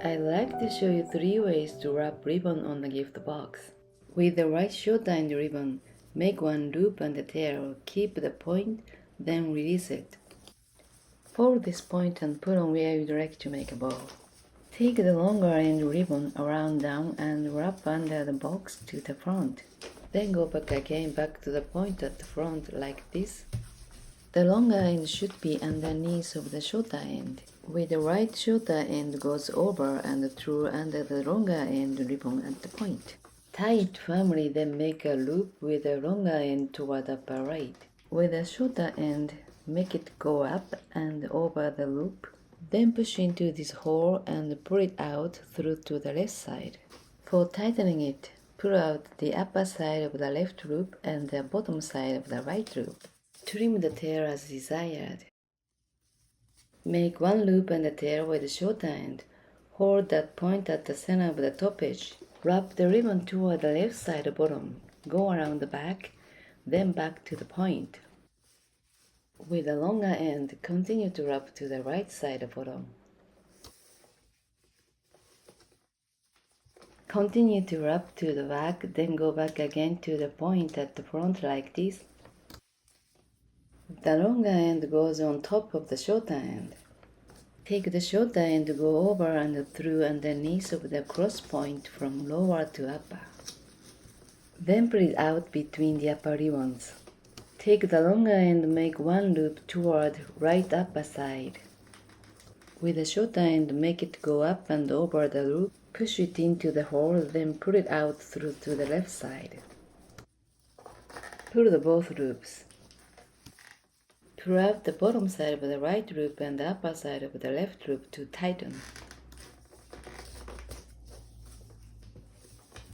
I'd like to show you 3 ways to wrap ribbon on a gift box. With the right short-end ribbon, make one loop on the tail, keep the point, then release it. Fold this point and put on where you'd like to make a bow. Take the longer end ribbon around down and wrap under the box to the front. Then go back again back to the point at the front like this. The longer end should be underneath of the shorter end. With the right shorter end goes over and through under the longer end ribbon at the point. Tie it firmly, then make a loop with the longer end toward the upper right. With the shorter end, make it go up and over the loop. Then push into this hole and pull it out through to the left side. For tightening it, pull out the upper side of the left loop and the bottom side of the right loop. Trim the tail as desired. Make one loop on the tail with the shorter end. Hold that point at the center of the top edge. Wrap the ribbon toward the left side bottom. Go around the back, then back to the point. With the longer end, continue to wrap to the right side bottom. Continue to wrap to the back, then go back again to the point at the front like this. The longer end goes on top of the shorter end. Take the shorter end to go over and through underneath of the cross point from lower to upper. Then pull it out between the upper ribbons. Take the longer end and make one loop toward right upper side. With the shorter end, make it go up and over the loop. Push it into the hole, then pull it out through to the left side. Pull the both loops. Pull out the bottom side of the right loop and the upper side of the left loop to tighten.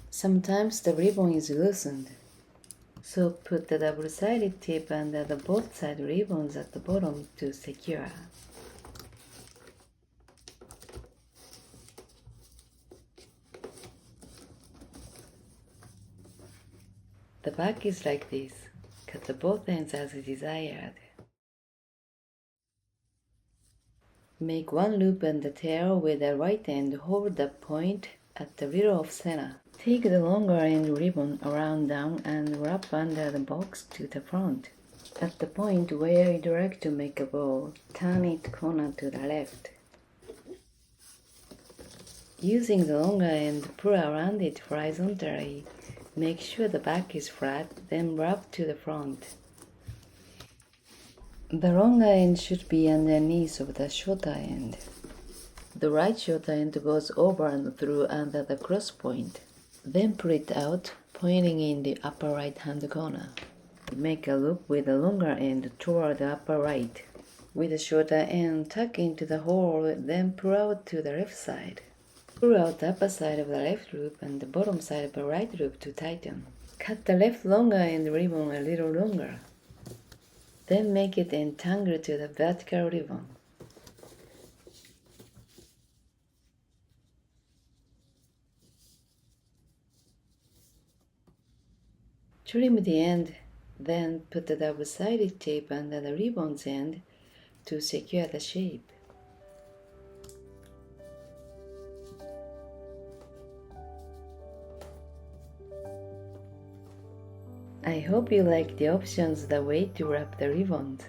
Sometimes the ribbon is loosened, so put the double-sided tape under the both side ribbons at the bottom to secure. The back is like this. Cut the both ends as desired. Make one loop on the tail with the right end, hold the point at the middle of center. Take the longer end ribbon around down and wrap under the box to the front. At the point where you'd like to make a bow, turn it corner to the left. Using the longer end, pull around it horizontally. Make sure the back is flat, then wrap to the front. The longer end should be underneath of the shorter end. The right shorter end goes over and through under the cross point. Then pull it out, pointing in the upper right hand corner. Make a loop with the longer end toward the upper right. With the shorter end, tuck into the hole, then pull out to the left side. Pull out the upper side of the left loop and the bottom side of the right loop to tighten. Cut the left longer end ribbon a little longer. Then make it entangle to the vertical ribbon. Trim the end, then put the double-sided tape under the ribbon's end to secure the shape. I hope you like the options the way to wrap the ribbons.